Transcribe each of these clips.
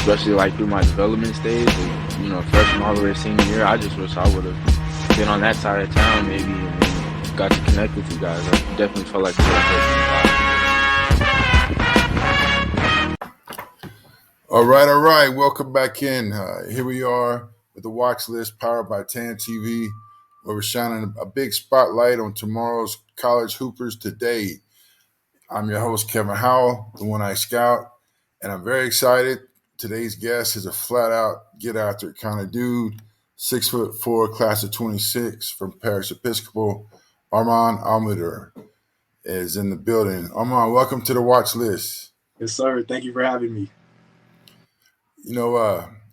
especially like through my development stage, freshman all the way to senior year. I just wish I would have been on that side of town maybe and then got to connect with you guys. I definitely felt like it would have helped me. All right. Welcome back in. Here we are with the Watchlist powered by Tan TV, where we're shining a big spotlight on tomorrow's college hoopers today. I'm your host, Kevin Howell, the One-Eye Scout, and I'm very excited. Today's guest is a flat-out, get-after kind of dude, 6'4", class of 26 from Parish Episcopal. Armon Almuttar is in the building. Armon, welcome to the Watchlist. Yes, sir. Thank you for having me.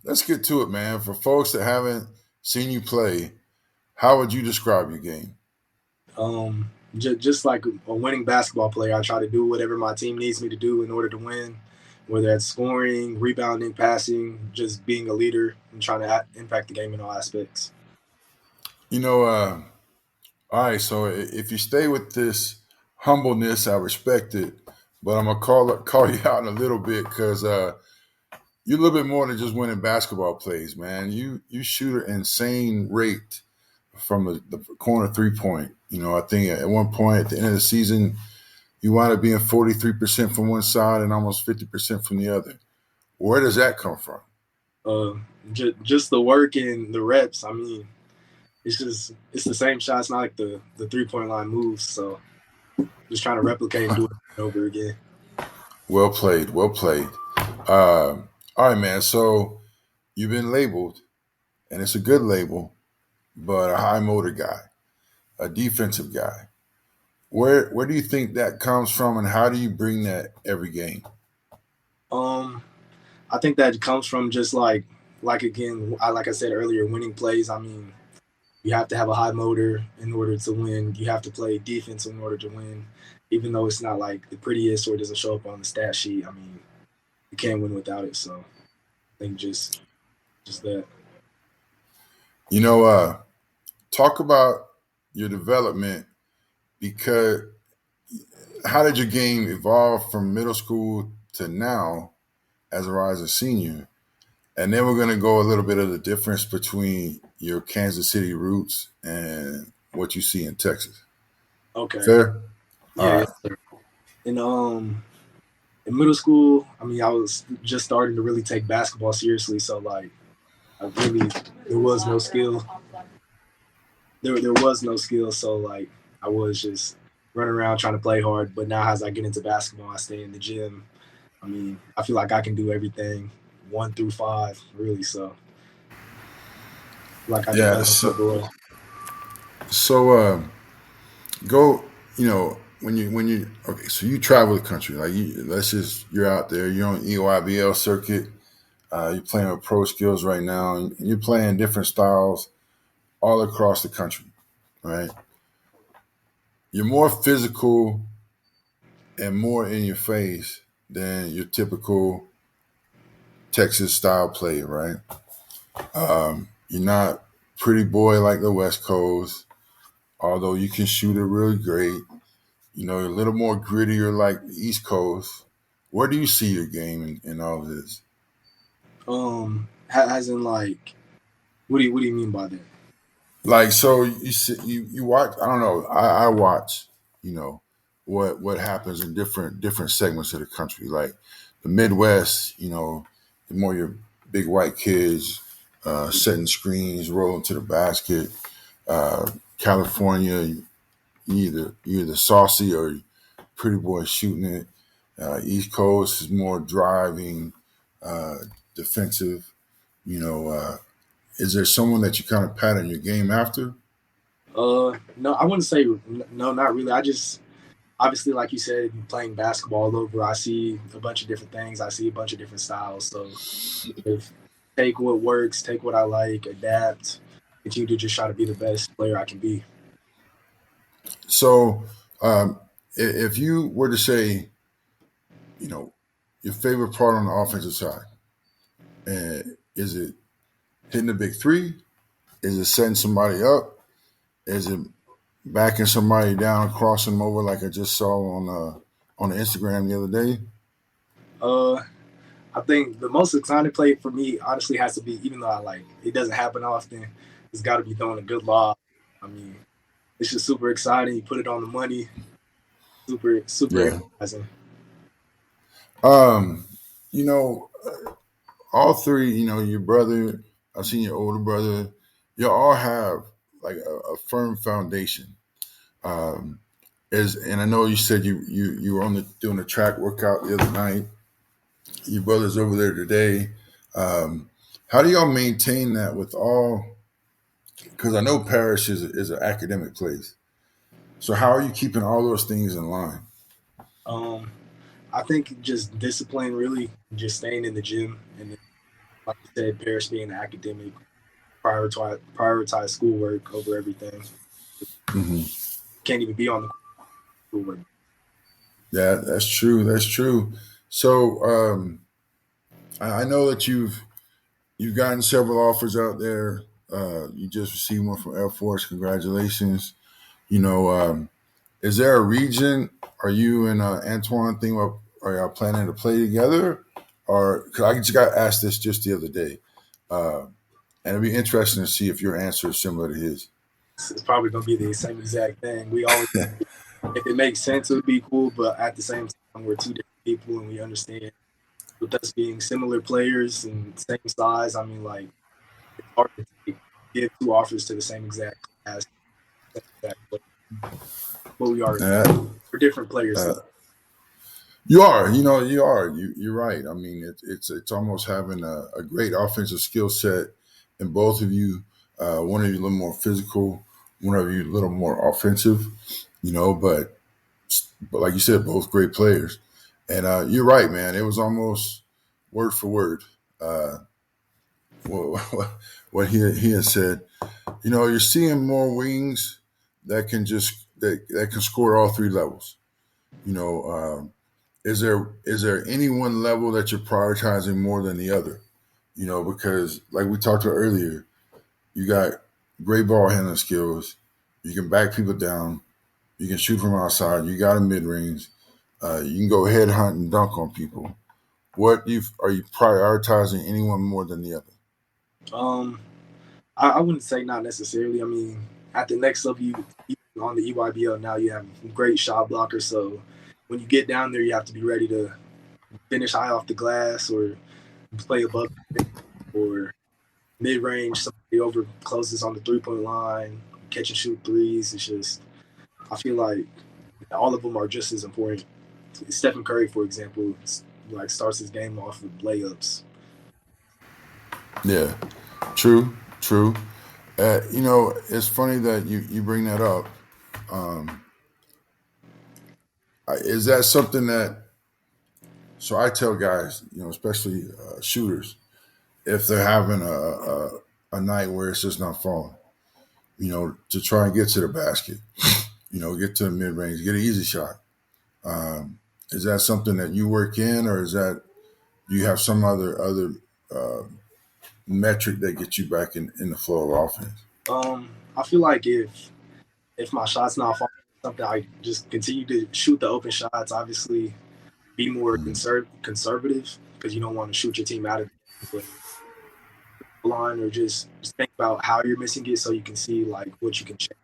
Let's get to it, man. For folks that haven't seen you play, how would you describe your game? Just like a winning basketball player, I try to do whatever my team needs me to do in order to win, whether that's scoring, rebounding, passing, just being a leader and trying to impact the game in all aspects. All right, so if you stay with this humbleness, I respect it, but I'm going to call you out in a little bit because you're a little bit more than just winning basketball plays, man. You shoot an insane rate from the corner three-point. I think at one point at the end of the season, you wind up being 43% from one side and almost 50% from the other. Where does that come from? Just the work and the reps. I mean, it's the same shot. It's not like the 3-point line moves. So just trying to replicate and do it over again. Well played. All right, man. So you've been labeled, and it's a good label, but a high motor guy, a defensive guy. Where do you think that comes from, and how do you bring that every game? I think that comes from just like again, like I said earlier, winning plays. I mean, you have to have a high motor in order to win. You have to play defense in order to win, even though it's not like the prettiest or it doesn't show up on the stat sheet. I mean, you can't win without it. So I think just that. Talk about your development, because how did your game evolve from middle school to now as a rising senior? And then we're going to go a little bit of the difference between your Kansas City roots and what you see in Texas. Okay. Fair? Yeah. Right. In middle school, I mean, I was just starting to really take basketball seriously. So, like, there was no skill. There was no skill. So, like, I was just running around trying to play hard. But now as I get into basketball, I stay in the gym. I mean, I feel like I can do everything 1 through 5, really. So, like, so you travel the country, like you're out there, you're on EYBL circuit, you're playing with pro skills right now, and you're playing different styles all across the country, right? You're more physical and more in your face than your typical Texas style player, right? You're not pretty boy like the West Coast, although you can shoot it really great. You're a little more grittier like the East Coast. Where do you see your game in all of this? As in, like, what do you mean by that? Like, so you watch. I don't know. I watch. What happens in different segments of the country. Like the Midwest. The more your big white kids setting screens, rolling to the basket. California, you're either saucy or pretty boy shooting it. East Coast is more driving, defensive. Is there someone that you kind of pattern your game after? No, I wouldn't say no, not really. I just obviously, like you said, playing basketball all over, I see a bunch of different things. I see a bunch of different styles. So take what works, take what I like, adapt, continue to just try to be the best player I can be. So if you were to say, your favorite part on the offensive side, is it hitting the big three? Is it setting somebody up? Is it backing somebody down, crossing them over like I just saw on the Instagram the other day? I think the most exciting play for me, honestly, has to be, even though it doesn't happen often, it's got to be throwing a good lob. I mean, it's just super exciting. You put it on the money, super Yeah. energizing. Um, you know, all three, your brother, I've seen your older brother, you all have like a firm foundation. Um, and I know you said you were doing a track workout the other night. Your brother's over there today. How do y'all maintain that with all? Because I know Paris is an academic place. So how are you keeping all those things in line? Um, I think just discipline, really, just staying in the gym, and then, like you said, Paris being academic, prioritize schoolwork over everything. Hmm. Can't even be on the schoolwork. Yeah, that's true. That's true. So I know that you've gotten several offers out there. You just received one from Air Force. Congratulations. You know, is there a region? Are you and Antoine thinking about? Are y'all planning to play together? Or because I just got asked this just the other day, and it'd be interesting to see if your answer is similar to his. It's probably gonna be the same exact thing. We always, if it makes sense, it would be cool. But at the same time, we're two different people, and we understand with us being similar players and same size. I mean, it's hard to give two offers to the same exact class, same exact player. But we are Uh, we're different players. uh, you are, you are. You're right. I mean, it's almost having a great offensive skill set in both of you. One of you a little more physical, one of you a little more offensive. But like you said, both great players. And you're right, man. It was almost word for word uh, what he had said. You're seeing more wings that can score all three levels. You know, is there any one level that you're prioritizing more than the other? Because like we talked about earlier, you got great ball handling skills. You can back people down. You can shoot from outside. You got a mid range. You can go head hunt and dunk on people. Are you prioritizing anyone more than the other? Um, I wouldn't say not necessarily. I mean, at the next level, you on the EYBL now, you have great shot blockers. So when you get down there, you have to be ready to finish high off the glass or play above or mid range. Somebody over closes on the 3-point line, catch and shoot threes. It's just I feel like all of them are just as important. Stephen Curry, for example, starts his game off with layups. Yeah, true, true. It's funny that you bring that up. Um, is that something that? So I tell guys, especially shooters, if they're having a night where it's just not falling, to try and get to the basket, get to the mid range, get an easy shot. Is that something that you work in, or is that you have some other uh, metric that gets you back in the flow of offense? I feel like if my shot's not falling, something I just continue to shoot the open shots. Obviously, be more Mm. conservative because you don't want to shoot your team out of the line, or just think about how you're missing it so you can see what you can change.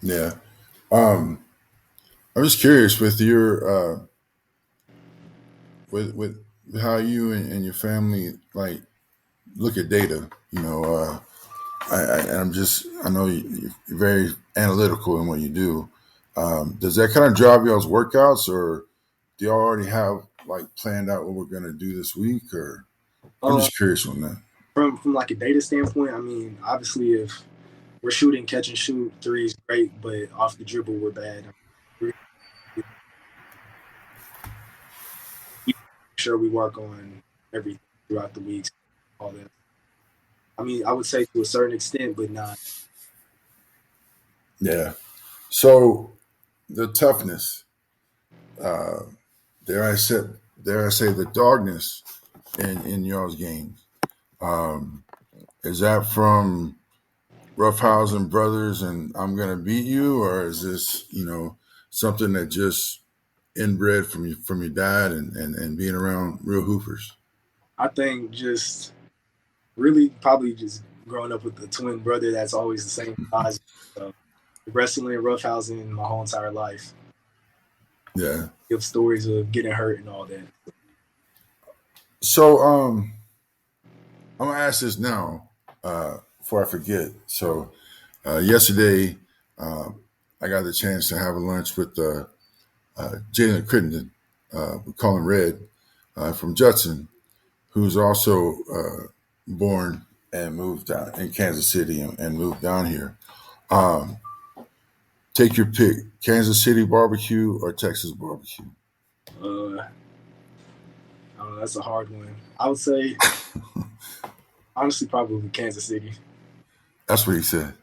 Yeah. Um, I'm just curious with your with how you and your family like look at data. I know you're very analytical in what you do. Does that kind of drive y'all's workouts, or do y'all already have like planned out what we're gonna do this week? Or I'm Um, just curious on that. from a data standpoint, I mean, obviously, if we're shooting catch and shoot threes, great, but off the dribble, we're bad. We're make sure we work on everything throughout the weeks, all that. I mean, I would say to a certain extent, but not. Yeah. So the toughness, uh, dare I say, dare I say, the dogness in y'all's games. Um, is that from roughhousing brothers and I'm gonna beat you, or is this something that just inbred from your dad and being around real hoopers? I think just really probably just growing up with a twin brother that's always the same size. So wrestling and roughhousing my whole entire life. Yeah. Give stories of getting hurt and all that. So I'm gonna ask this now before I forget. So yesterday, uh, I got the chance to have a lunch with Jalen Crittenden. We call him Red from Judson, who's also born and moved down in Kansas City and moved down here. Um, Take your pick: Kansas City barbecue or Texas barbecue. I don't know, that's a hard one. I would say honestly probably Kansas City. That's what he said.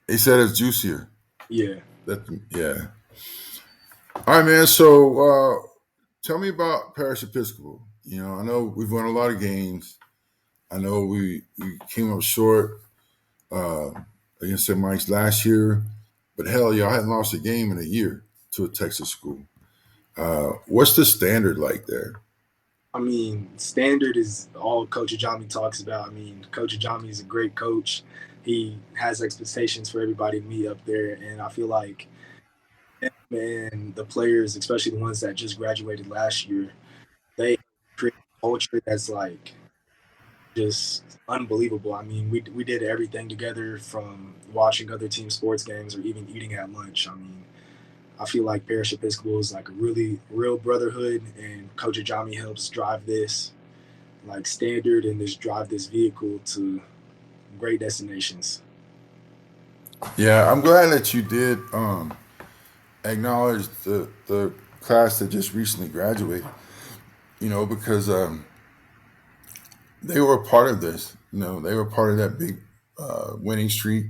He said it's juicier. Yeah. Yeah. All right, man. So tell me about Parish Episcopal. You know, I know we've won a lot of games. I know we came up short uh, against St. Mike's last year, but hell, y'all hadn't lost a game in a year to a Texas school. What's the standard like there? I mean, standard is all Coach Ajami talks about. I mean, Coach Ajami is a great coach. He has expectations for everybody to meet up there, and I feel like him and the players, especially the ones that just graduated last year, they create a culture that's like just unbelievable. I mean, we did everything together from watching other team sports games or even eating at lunch. I mean, I feel like Parish Episcopal is like a really real brotherhood, and Coach Ajami helps drive this like standard and just drive this vehicle to great destinations. Yeah, I'm glad that you did acknowledge the class that just recently graduated. You know, because they were a part of this. You know, they were part of that big winning streak.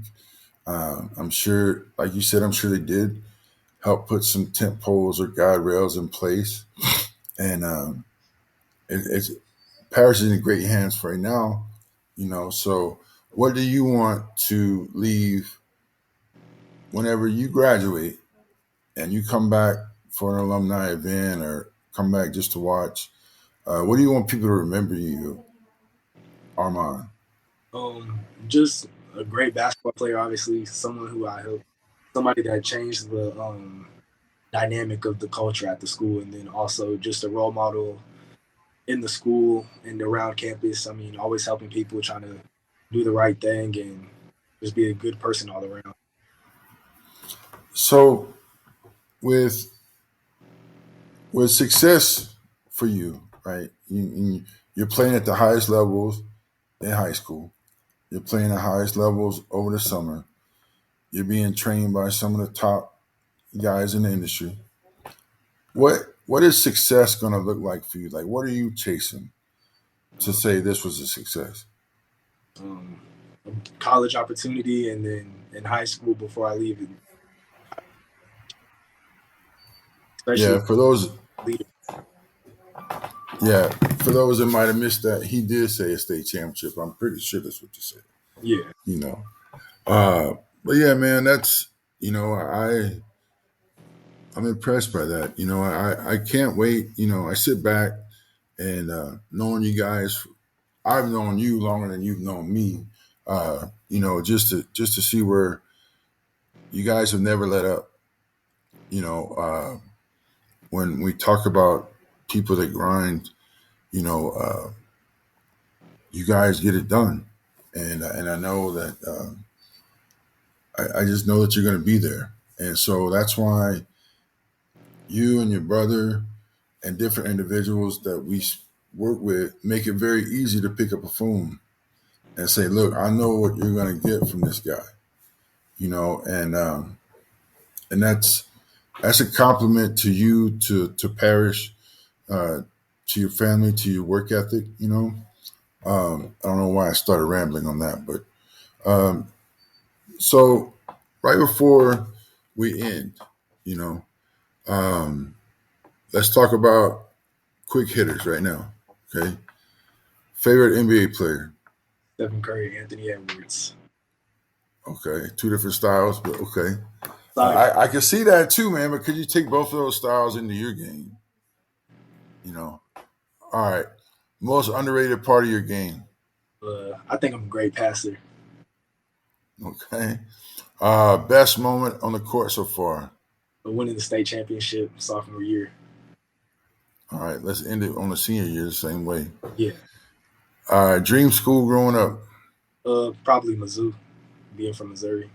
I'm sure, like you said, I'm sure they did help put some tent poles or guide rails in place. And it's Paris is in great hands for right now. You know, so what do you want to leave whenever you graduate and you come back for an alumni event or come back just to watch? What do you want people to remember you, Armon? Just a great basketball player, obviously, someone who I hope, somebody that changed the dynamic of the culture at the school, and then also just a role model in the school and around campus. I mean, always helping people, trying to do the right thing, and just be a good person all around. So with success for you, right? You're playing at the highest levels in high school. You're playing at highest levels over the summer. You're being trained by some of the top guys in the industry. What is success going to look like for you? Like, what are you chasing to say this was a success? Um, College opportunity, and then in high school before I leave, especially Yeah, for those leader. yeah, for those that might have missed that, he did say a state championship. I'm pretty sure that's what you said. Yeah. You know. But yeah, man, that's I'm impressed by that. You know, I can't wait. You know, I sit back and knowing you guys, I've known you longer than you've known me. You know, just to see where you guys have never let up. You know, when we talk about people that grind, you know, you guys get it done, and I know that I just know that you're going to be there, and so that's why you and your brother and different individuals that we work with make it very easy to pick up a phone and say, "Look, I know what you're going to get from this guy," you know, and that's a compliment to you, to Parish, uh, to your family, to your work ethic. You know, I don't know why I started rambling on that, but um, so right before we end, you know, um, let's talk about quick hitters right now. Okay, favorite NBA player. Stephen Curry, Anthony Edwards. Okay, two different styles, but okay. Sorry. I can see that too, man. But could you take both of those styles into your game? You know. All right. Most underrated part of your game. I think I'm a great passer. Okay. Best moment on the court so far. Winning the state championship sophomore year. All right. Let's end it on the senior year the same way. Yeah. Dream school growing up. Probably Mizzou, being from Missouri.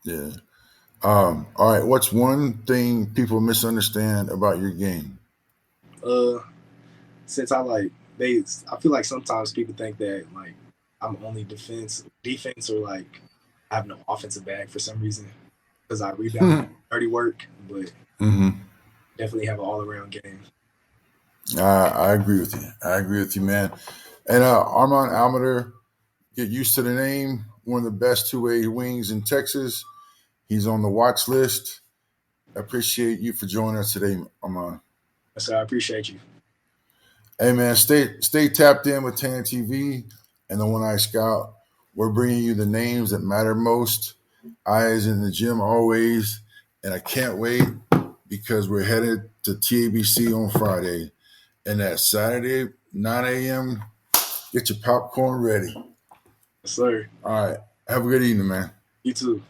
Yeah. All right. What's one thing people misunderstand about your game? Since I feel like sometimes people think that like I'm only defense, or like I have no offensive bag for some reason because I rebound, dirty work, but Mm-hmm. definitely have an all around game. I agree with you. I agree with you, man. And Armon Almuttar, get used to the name. One of the best two-way wings in Texas. He's on the watch list. I appreciate you for joining us today, Armon. So I appreciate you. Hey, man, stay tapped in with Tan TV and the One Eye Scout. We're bringing you the names that matter most. Eyes in the gym always. And I can't wait because we're headed to TABC on Friday. And that Saturday, 9 a.m., get your popcorn ready. Yes, sir. All right. Have a good evening, man. You too.